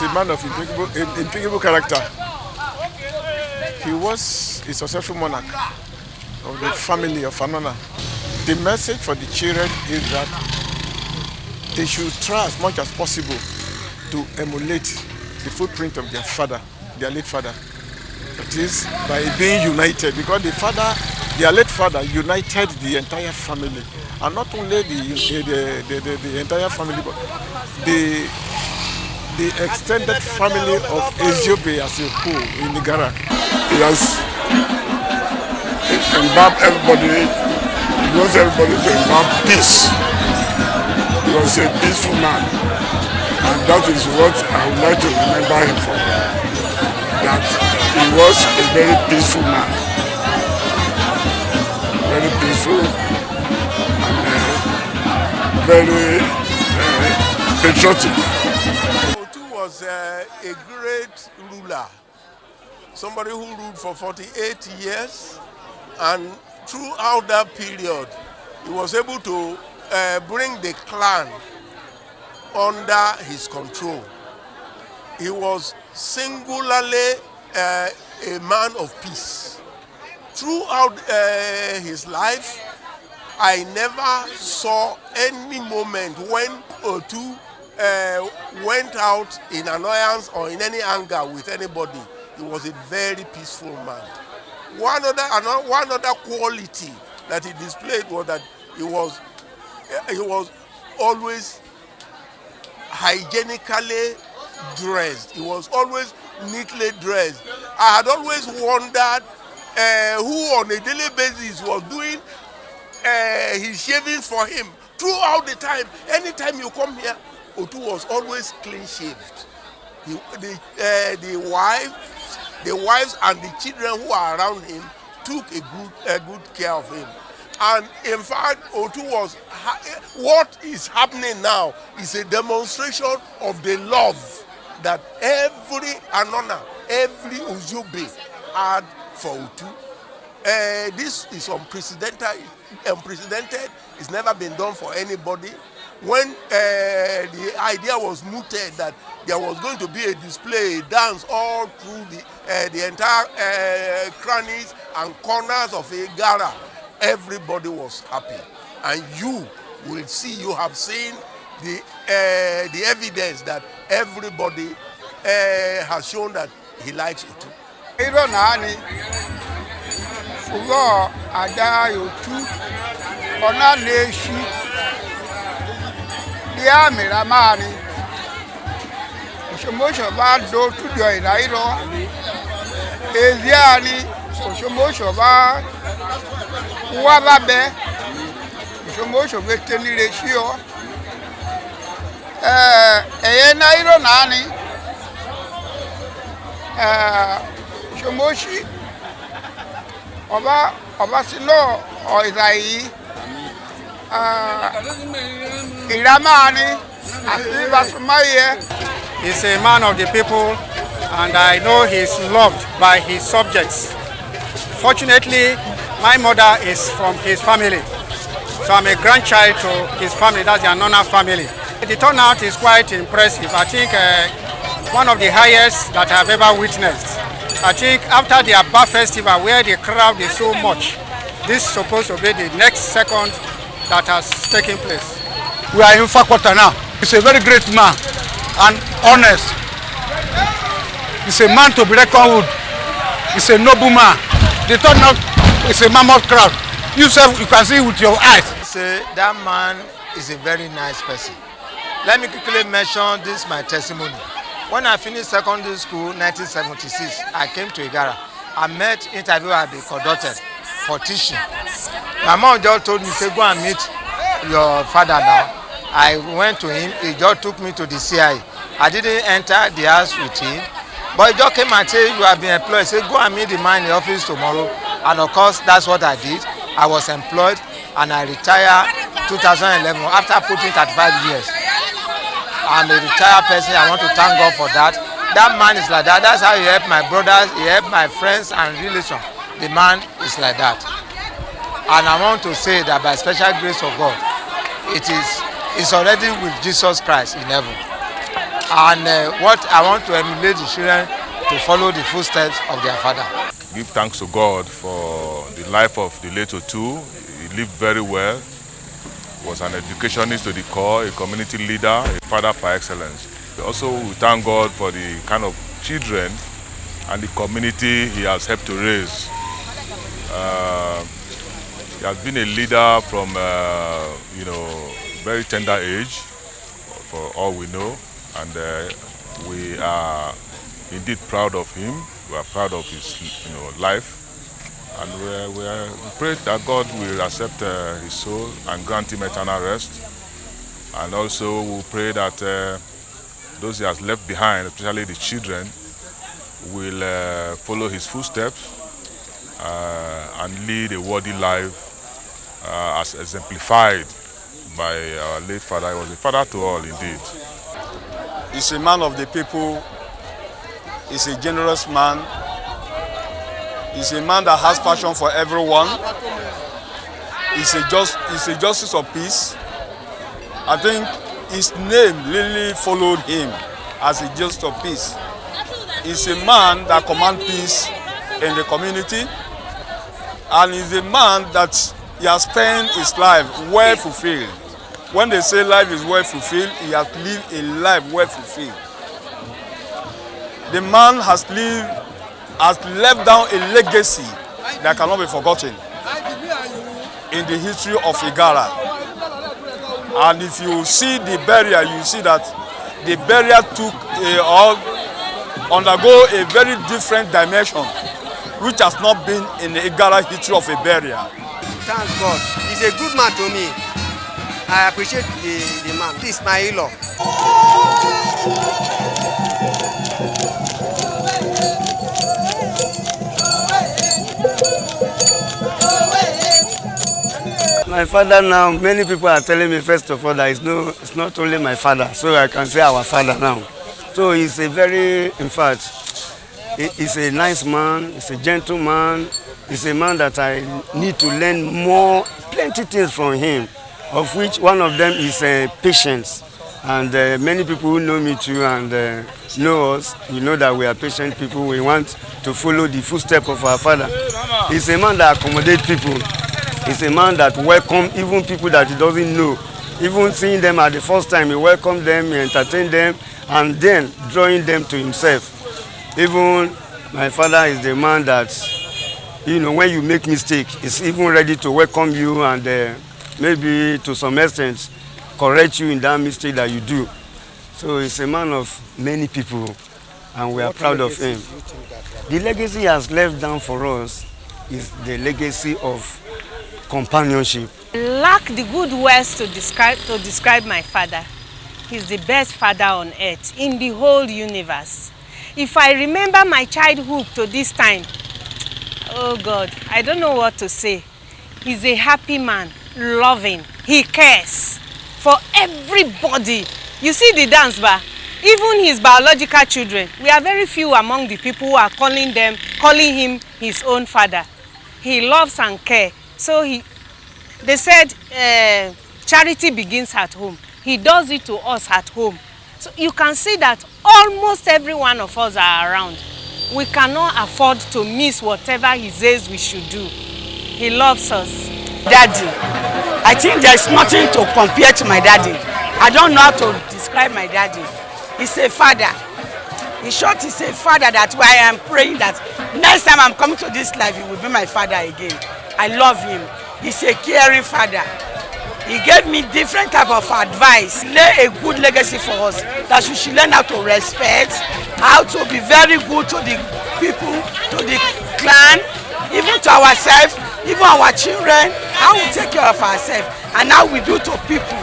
was a man of impeccable character. He was a successful monarch of the family of Anona. The message for the children is that they should try as much as possible to emulate the footprint of their father, their late father. That is, by being united, because their late father united the entire family. And not only the entire family, but the extended family of Eziobe as a whole in Igarra. He has embarked everybody, he wants everybody to embark peace. He was a peaceful man. And that is what I would like to remember him for. That he was a very peaceful man. Very peaceful and very patriotic. Otu was a great ruler. Somebody who ruled for 48 years, and throughout that period, he was able to bring the clan under his control. He was singularly a man of peace. Throughout his life, I never saw any moment when Otu went out in annoyance or in any anger with anybody. He was a very peaceful man. One other quality that he displayed was that he was always hygienically dressed. He was always neatly dressed. I had always wondered who on a daily basis was doing his shaving for him. Throughout the time, anytime you come here, Otu was always clean shaved. The wives and the children who are around him took a good care of him. And in fact, Otu was, what is happening now is a demonstration of the love that every Anona, every Eziobe had for Otu. This is unprecedented. It's never been done for anybody. When the idea was mooted that there was going to be a display, a dance all through the entire crannies and corners of Igarra, everybody was happy. And you have seen the evidence that everybody has shown that he likes Otu. Ya miramani Oshomosho ba do to do irairo Eziani Oshomosho ba wa be Oshomosho be teni ratio na iro nani Oshomoshi Oba sino o Izai He's a man of the people, and I know he's loved by his subjects. Fortunately, my mother is from his family, so I'm a grandchild to his family, that's the Anona family. The turnout is quite impressive. I think one of the highest that I've ever witnessed. I think after the Abba festival, where the crowd is so much, this is supposed to be the next second that has taken place. We are in Fakwata now. He's a very great man and honest. He's a man to be reckoned with. He's a noble man. The turnout is a mammoth crowd. You can see with your eyes. Say that man is a very nice person. Let me quickly mention this my testimony. When I finished secondary school, 1976, I came to Igarra. I met interview I be conducted for teaching. My mom just told me, say, go and meet your father now. I went to him, he just took me to the CIA. I didn't enter the house with him, but he just came and said, you have been employed. Say, go and meet the man in the office tomorrow. And of course, that's what I did. I was employed and I retired 2011 after putting 35 years. I'm a retired person. I want to thank God for that. That man is like that. That's how he helped my brothers, he helped my friends and relations. The man is like that. And I want to say that by special grace of God, it's already with Jesus Christ in heaven. And what I want to emulate the children to follow the footsteps of their father. Give thanks to God for the life of the late Otu. He lived very well. Was an educationist to the core, a community leader, a father par excellence. Also, we thank God for the kind of children and the community he has helped to raise. He has been a leader from, very tender age, for all we know, and we are indeed proud of him. We are proud of his, life, and we pray that God will accept his soul and grant him eternal rest. And also, we pray that those he has left behind, especially the children, will follow his footsteps and lead a worthy life as exemplified by our late father. He was a father to all, indeed. He's a man of the people. He's a generous man. He's a man that has passion for everyone. He's a justice of peace. I think his name really followed him as a justice of peace. He's a man that commands peace in the community, and he's a man that he has spent his life well fulfilled. When they say life is well fulfilled, he has lived a life well fulfilled. The man has left down a legacy that cannot be forgotten in the history of Igarra. And if you see the burial, you see that the burial undergo a very different dimension, which has not been in the Igarra history of a burial. Thank God. He's a good man to me. I appreciate the man. This is my in-law. My father now, many people are telling me first of all that it's not only my father, so I can say our father now. So he's a he's a nice man, he's a gentleman, he's a man that I need to learn plenty things from him, of which one of them is patience. And many people who know me too and know us, we know that we are patient people. We want to follow the footsteps of our father. He's a man that accommodates people. He's a man that welcomes even people that he doesn't know. Even seeing them at the first time, he welcomes them, he entertains them, and then drawing them to himself. Even my father is the man that, when you make mistake, he's even ready to welcome you and maybe to some extent correct you in that mistake that you do. So he's a man of many people, and we are proud of him. The legacy he has left down for us is the legacy of companionship. I lack the good words to describe my father. He's the best father on earth, in the whole universe. If I remember my childhood to this time, oh God, I don't know what to say. He's a happy man, loving. He cares for everybody. You see the dance bar, even his biological children, we are very few among the people who are calling him his own father. He loves and cares. So they said charity begins at home. He does it to us at home. So you can see that almost every one of us are around. We cannot afford to miss whatever he says we should do. He loves us. Daddy, I think there's nothing to compare to my daddy. I don't know how to describe my daddy. He's a father. In short, he's a father. That's why I am praying that next time I'm coming to this life, he will be my father again. I love him. He's a caring father. He gave me different type of advice. Lay a good legacy for us. That we should learn how to respect, how to be very good to the people, to the clan, even to ourselves, even our children, how we take care of ourselves, and how we do to people.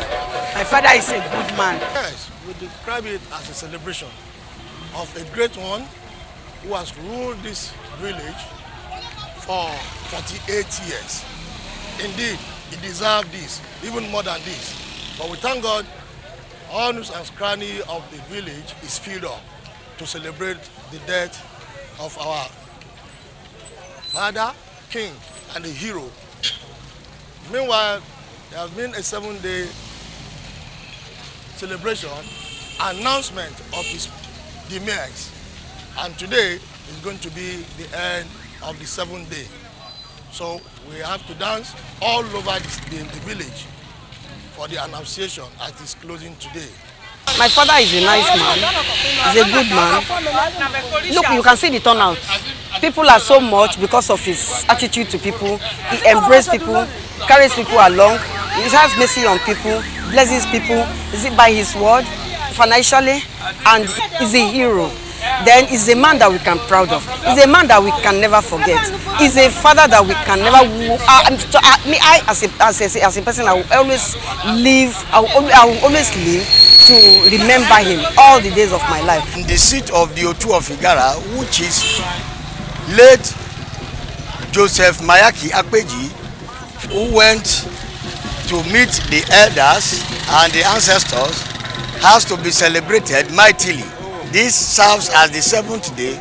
My father is a good man. Yes, we describe it as a celebration of a great one who has ruled this village for 48 years. Indeed, he deserved this, even more than this. But we thank God, all nooks and crannies of the village is filled up to celebrate the death of our father, king, and the hero. Meanwhile, there has been a 7-day celebration announcement of his demise. And today is going to be the end of the 7th day. So we have to dance all over the village for the annunciation at his closing today. My father is a nice man. He's a good man. Look, you can see the turnout. People are so much because of his attitude to people. He embraces people, carries people along. He has mercy on people, blesses people. Is it by his word, financially, and he's a hero. Then he's a man that we can be proud of. He's a man that we can never forget. He's a father that we can never. I as a person, I will always live. I will always live to remember him all the days of my life. In the seat of the Otu of Igarra, which is late Joseph Mayaki Akpeji, who went to meet the elders and the ancestors, has to be celebrated mightily. This serves as the 7th day,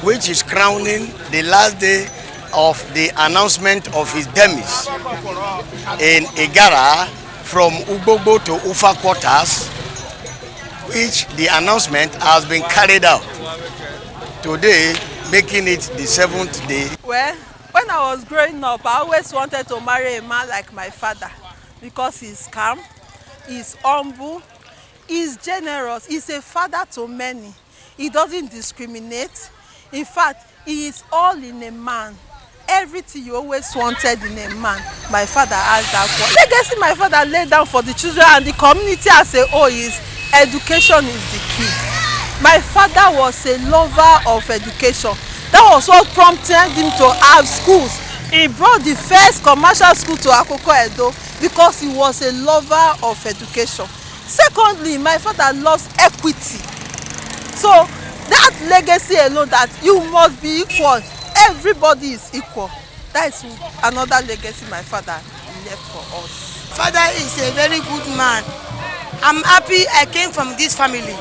which is crowning the last day of the announcement of his demise in Igarra from Ugbobo to Ufa quarters, which the announcement has been carried out today, making it the 7th day. Well, when I was growing up, I always wanted to marry a man like my father because he's calm, he's humble, he's generous, he's a father to many. He doesn't discriminate. In fact, he is all in a man. Everything you always wanted in a man, my father has that one. Legacy my father laid down for the children and the community as a whole is education is the key. My father was a lover of education. That was what prompted him to have schools. He brought the first commercial school to Akoko Edo because he was a lover of education. Secondly, my father loves equity. So that legacy alone, that you must be equal, everybody is equal. That is another legacy my father left for us. Father is a very good man. I'm happy I came from this family.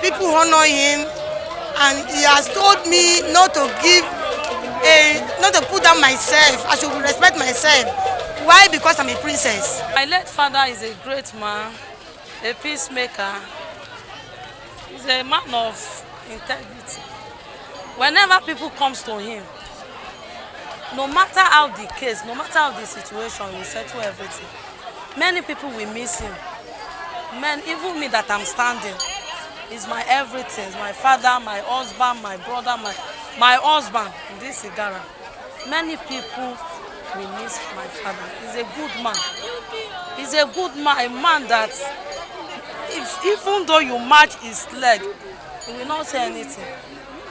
People honor him, and he has told me not to put down myself. I should respect myself. Why? Because I'm a princess. My late father is a great man, a peacemaker. He's a man of integrity. Whenever people comes to him, no matter how the case, no matter how the situation, he will settle everything. Many people will miss him. Men, even me that I'm standing, is my everything. My father, my husband, my brother, my husband in this Igarra. Many people will miss my father. He's a good man. He's a good man, a man that even though you match his leg, he will not say anything.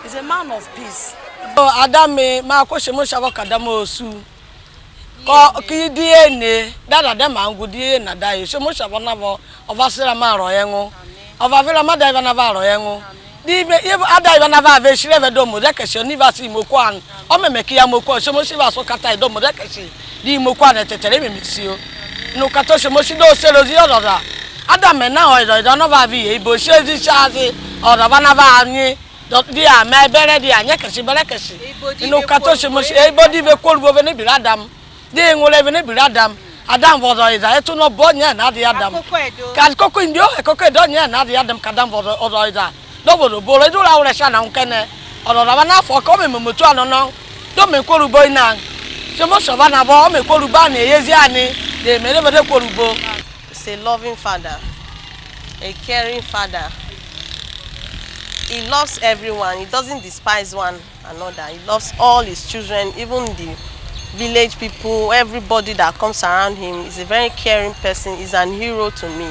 He's a man of peace. Adame ma ko se mo shawo kadamo osu ko ki die ne dada de ma ngudie na dai se mo shawo na bo ovasira ma ro yenwu ovavira ma dai na va ro yenwu di be adai na va ve shire ve do mo de kese university mo ko an o memeki ya mo ko se mo shiba so kata do mo de kese di mo ko an tetere me misi o no kato se mo shi do se lo di ododa adame na o do no va vi e bo se di chazi odo ba na va anyi dia me bere dia nyekesi berekesi ino kato se mo e body ve kolbo ve ne biradam di ngole ve ne biradam adam vodo ida etu no bo nya na di adam ka koko ndio e koko do nya na di adam kadam vodo odo ida do vodo bo le do la ure sha na nkene odo da na afọ ko me momotu anono do me korubo ina se mo so ba na bo me koruba na eyezi ani de me le ve korubo. He's a loving father, a caring father. He loves everyone. He doesn't despise one another. He loves all his children, even the village people, everybody that comes around him. He's a very caring person. He's an hero to me.